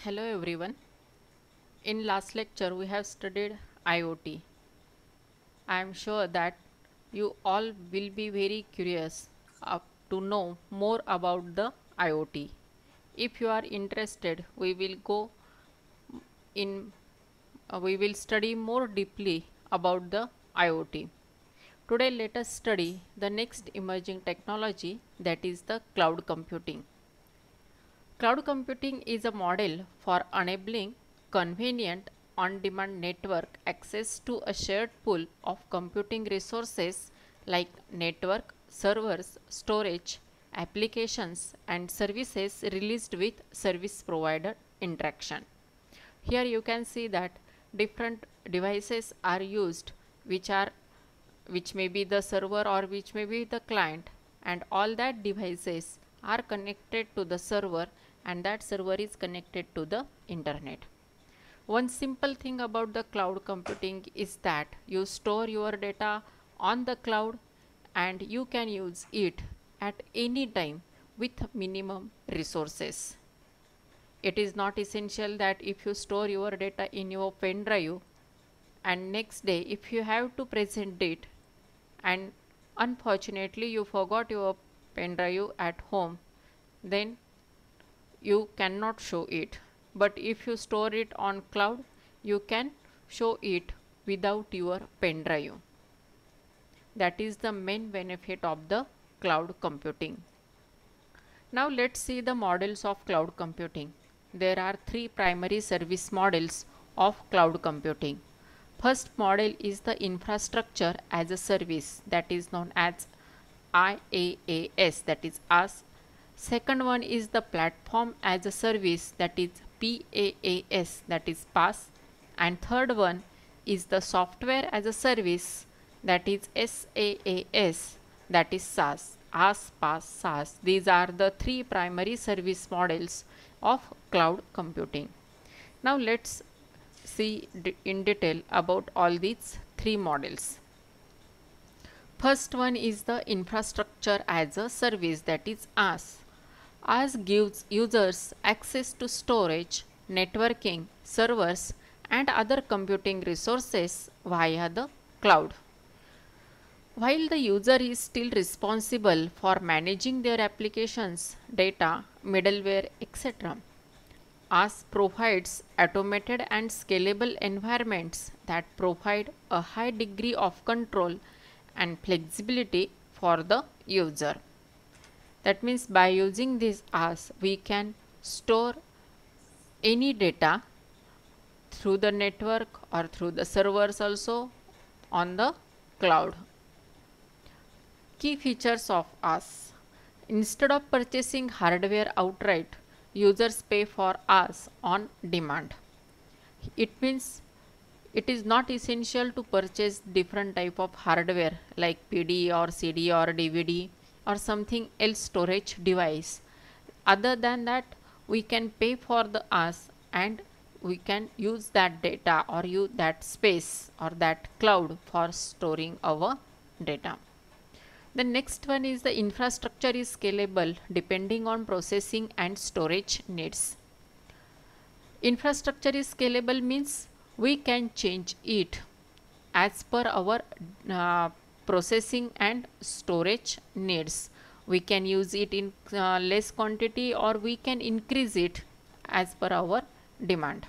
Hello everyone. In last lecture we have studied IoT. I am sure that you all will be very curious to know more about the IoT. If you are interested, in we will study more deeply about the IoT. Today let us study the next emerging technology, that is the cloud computing. Cloud computing is a model for enabling convenient on-demand network access to a shared pool of computing resources like network, servers, storage, applications and services released with service provider interaction. Here you can see that different devices are used, which may be the server or which may be the client, and all that devices are connected to the server and that server is connected to the internet. One simple thing about the cloud computing is that you store your data on the cloud and you can use it at any time with minimum resources. It is not essential that if you store your data in your pen drive and next day if you have to present it and unfortunately you forgot your pen drive at home, then you cannot show it. But if you store it on cloud, you can show it without your pen drive. That is the main benefit of the cloud computing. Now let's see the models of cloud computing. There are three primary service models of cloud computing. First model is the infrastructure as a service, that is known as IaaS, that is IaaS. Second one is the platform as a service, that is PaaS, that is PaaS. And third one is the software as a service, that is SaaS, that is SaaS. IaaS, PaaS, SaaS. These are the three primary service models of cloud computing. Now let's see in detail about all these three models. First one is the infrastructure as a service, that is IaaS. IaaS gives users access to storage, networking, servers and other computing resources via the cloud. While the user is still responsible for managing their applications, data, middleware, etc., IaaS provides automated and scalable environments that provide a high degree of control and flexibility for the user. That means by using this IaaS, we can store any data through the network or through the servers also on the cloud. Key features of IaaS. Instead of purchasing hardware outright, users pay for IaaS on demand. It means it is not essential to purchase different type of hardware like PD or CD or DVD or something else storage device. Other than that, we can pay for the IaaS and we can use that data or use that space or that cloud for storing our data. The next one is the infrastructure is scalable depending on processing and storage needs. Infrastructure is scalable means we can change it as per our processing and storage needs. We can use it in less quantity or we can increase it as per our demand.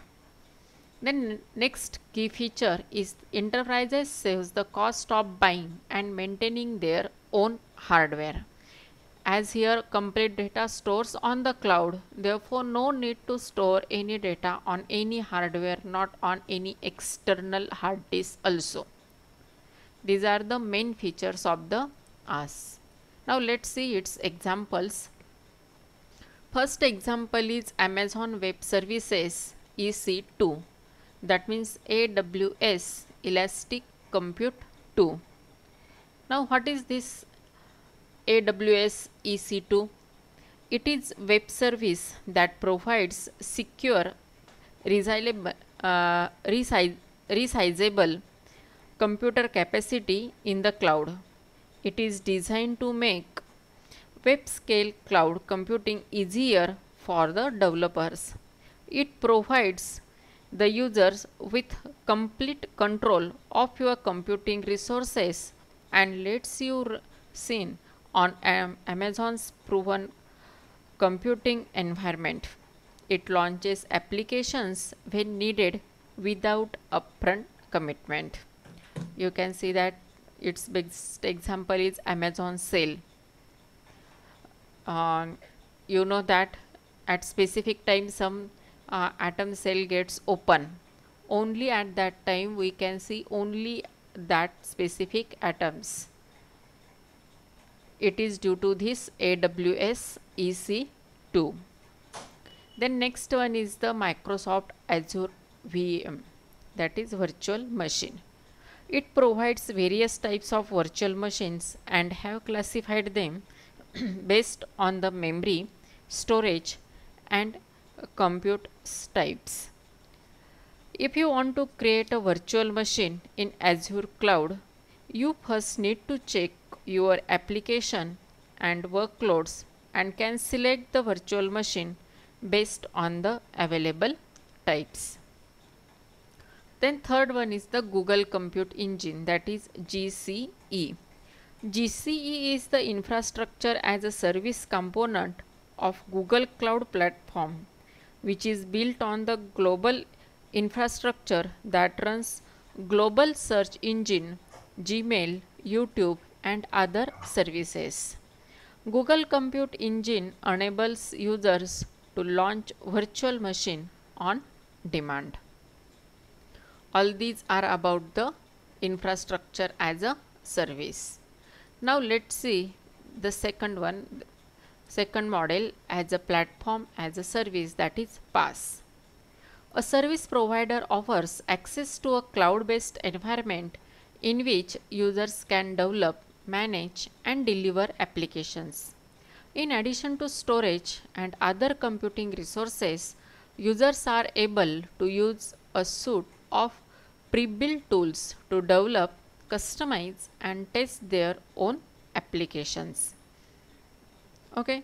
Then next key feature is enterprises saves the cost of buying and maintaining their own hardware. As here complete data stores on the cloud, therefore no need to store any data on any hardware, not on any external hard disk also. These are the main features of the IaaS. Now let's see its examples. First example is Amazon Web Services EC2. That means AWS Elastic Compute 2. Now what is this AWS EC2? It is web service that provides secure, resizable computer capacity in the cloud. It is designed to make web scale cloud computing easier for the developers. It provides the users with complete control of your computing resources and lets you seen on Amazon's proven computing environment. It launches applications when needed without upfront commitment. You can see that its best example is Amazon sale. uh, you know that at specific time some atom cell gets open. Only at that time we can see only that specific atoms. It is due to this AWS EC2. Then next one is the Microsoft Azure VM, that is virtual machine. It provides various types of virtual machines and have classified them based on the memory, storage and compute types. If you want to create a virtual machine in Azure Cloud, you first need to check your application and workloads and can select the virtual machine based on the available types. Then third one is the Google Compute Engine, that is GCE. GCE is the infrastructure as a service component of Google Cloud Platform, which is built on the global infrastructure that runs global search engine, Gmail, YouTube and other services. Google Compute Engine enables users to launch virtual machine on demand. All these are about the infrastructure as a service. Now let's see the second one, second model as a platform as a service, that is PaaS. A service provider offers access to a cloud-based environment in which users can develop, manage and deliver applications. In addition to storage and other computing resources, users are able to use a suite of pre-built tools to develop, customize and test their own applications. Okay,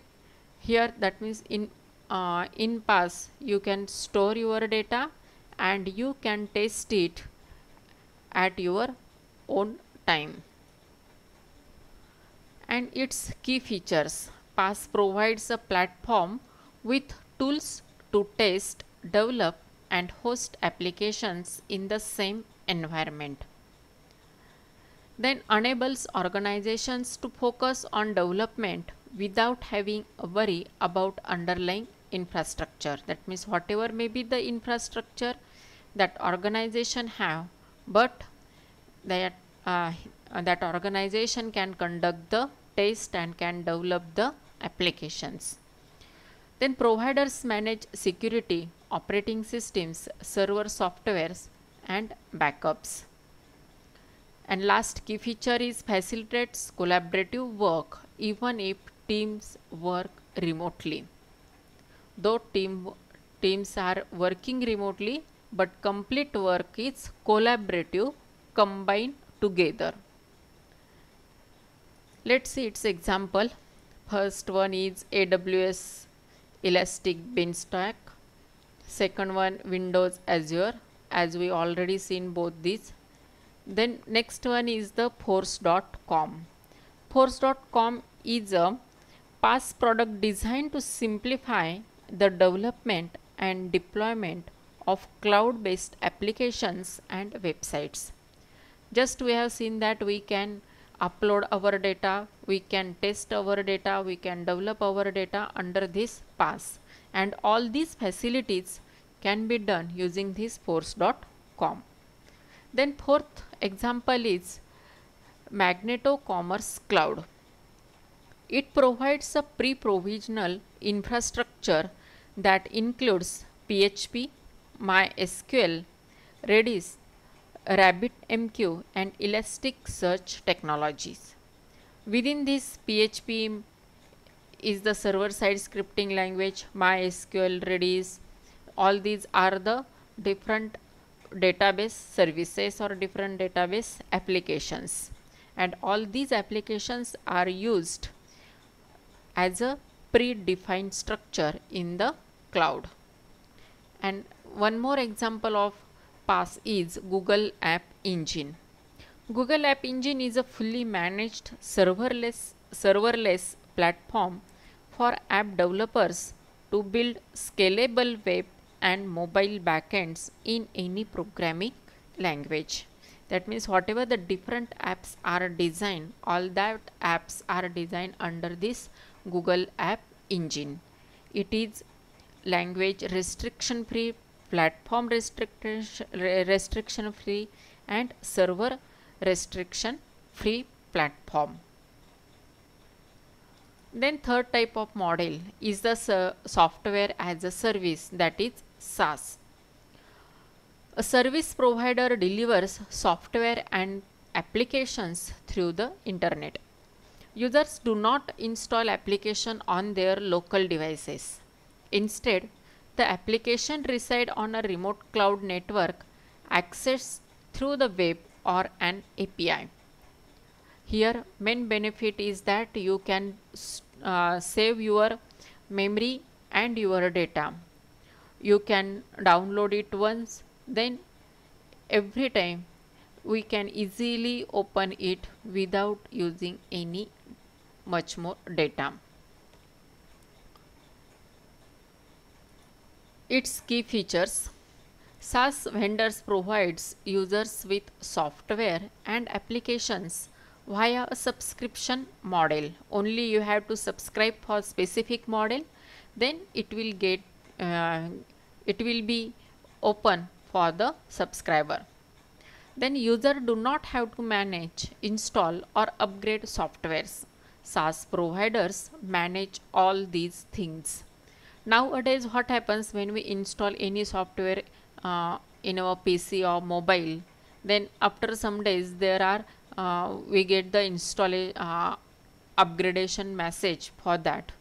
here that means in PaaS you can store your data and you can test it at your own time. And its key features: PaaS provides a platform with tools to test, develop and host applications in the same environment. Then enables organizations to focus on development without having a worry about underlying infrastructure. That means whatever may be the infrastructure that organization have, but that that organization can conduct the test and can develop the applications. Then providers manage security, operating systems, server softwares and backups. And last key feature is facilitates collaborative work even if teams work remotely. Though teams are working remotely, but complete work is collaborative, combined together. Let's see its example. First one is AWS Elastic Beanstalk. Second one Windows Azure, as we already seen both these. Then next one is the Force.com. Force.com is a PaaS product designed to simplify the development and deployment of cloud-based applications and websites. Just we have seen that we can upload our data, we can test our data, we can develop our data under this PaaS, and all these facilities can be done using this Force.com. Then fourth example is Magneto Commerce Cloud. It provides a pre-provisional infrastructure that includes PHP, MySQL, Redis, RabbitMQ and Elasticsearch technologies. Within this, PHP is the server-side scripting language, MySQL, Redis, all these are the different database services or different database applications, and all these applications are used as a predefined structure in the cloud. And one more example of PaaS is Google App Engine. Google App Engine is a fully managed serverless platform for app developers to build scalable web and mobile backends in any programming language. That means whatever the different apps are designed, all that apps are designed under this Google App Engine. It is language restriction free, platform restriction free, and server restriction free platform. Then third type of model is the software as a service, that is SaaS. A service provider delivers software and applications through the internet. Users do not install application on their local devices. Instead, the application reside on a remote cloud network accessed through the web or an API. Here, main benefit is that you can save your memory and your data. You can download it once, then every time we can easily open it without using any much more data. Its key features: SaaS vendors provides users with software and applications via a subscription model. Only you have to subscribe for specific model, then it will be open for the subscriber. Then user do not have to manage, install or upgrade softwares. SaaS providers manage all these things. Nowadays what happens when we install any software in our PC or mobile, then after some days there are we get the upgradation message for that.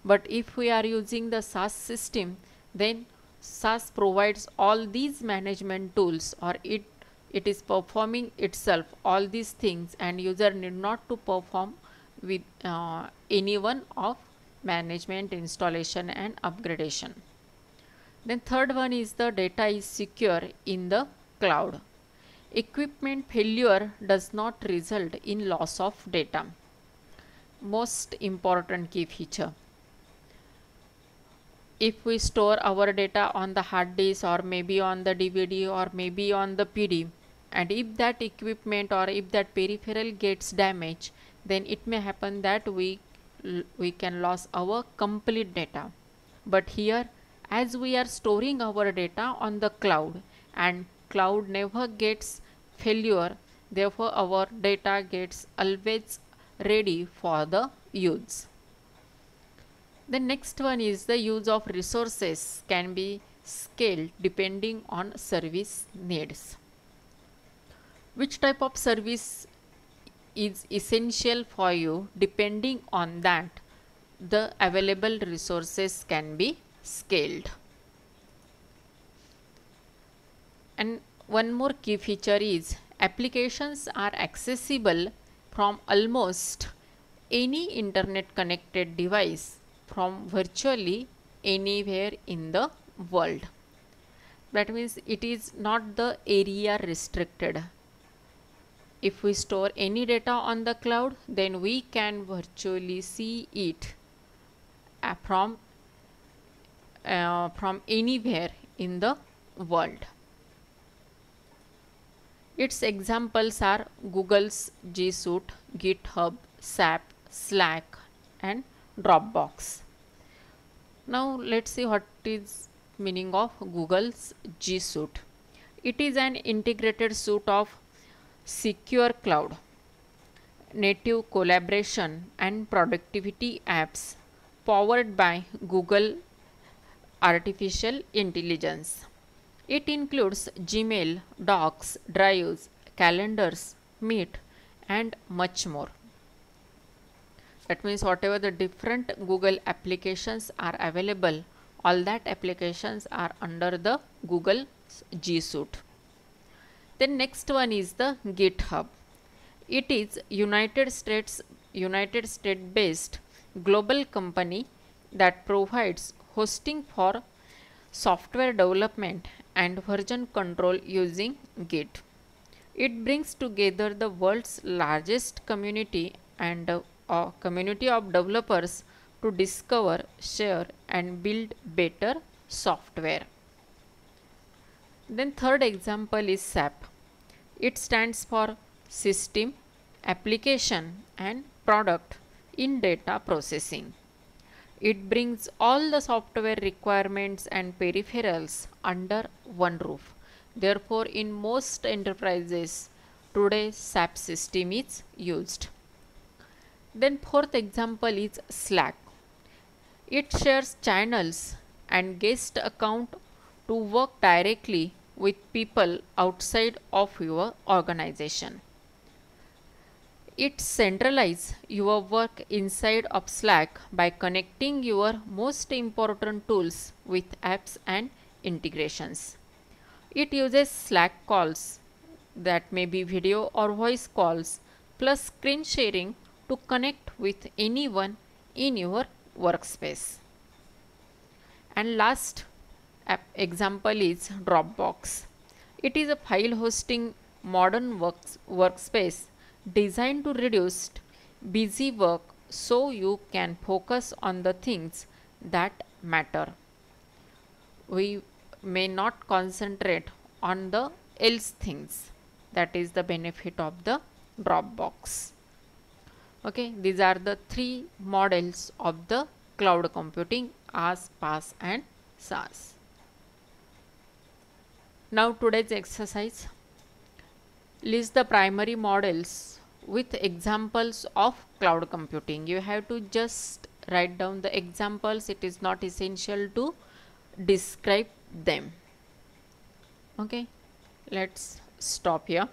But if we are using the SaaS system, then SaaS provides all these management tools, or it is performing itself all these things, and user need not to perform with any one of management, installation and upgradation. Then third one is the data is secure in the cloud. Equipment failure does not result in loss of data. Most important key feature. If we store our data on the hard disk, or maybe on the DVD, or maybe on the PD, and if that equipment or if that peripheral gets damaged, then it may happen that we can lose our complete data. But here, as we are storing our data on the cloud, and cloud never gets failure, therefore our data gets always ready for the use. The next one is the use of resources can be scaled depending on service needs. Which type of service is essential for you, depending on that the available resources can be scaled. And one more key feature is applications are accessible from almost any internet connected device from virtually anywhere in the world. That means it is not the area restricted. If we store any data on the cloud, then we can virtually see it from anywhere in the world. Its examples are Google's G Suite, GitHub, SAP, Slack and Dropbox. Now let's see what is meaning of Google's G Suite. It is an integrated suite of secure cloud, native collaboration and productivity apps powered by Google Artificial Intelligence. It includes Gmail, Docs, Drives, Calendars, Meet and much more. That means whatever the different Google applications are available, all that applications are under the Google G Suite. Then next one is the GitHub. It is United States based global company that provides hosting for software development and version control using Git. It brings together the world's largest community and a community of developers to discover, share and build better software. Then third example is SAP. It stands for System, Application and Product in Data Processing. It brings all the software requirements and peripherals under one roof. Therefore, in most enterprises today SAP system is used. Then fourth example is Slack. It shares channels and guest account to work directly with people outside of your organization. It centralizes your work inside of Slack by connecting your most important tools with apps and integrations. It uses Slack calls, that may be video or voice calls, plus screen sharing to connect with anyone in your workspace. And last example is Dropbox. It is a file hosting modern workspace designed to reduce busy work so you can focus on the things that matter. We may not concentrate on the else things. That is the benefit of the Dropbox. Okay, these are the three models of the cloud computing: IaaS, PaaS and SaaS. Now today's exercise: list the primary models with examples of cloud computing. You have to just write down the examples. It is not essential to describe them. Okay, let's stop here.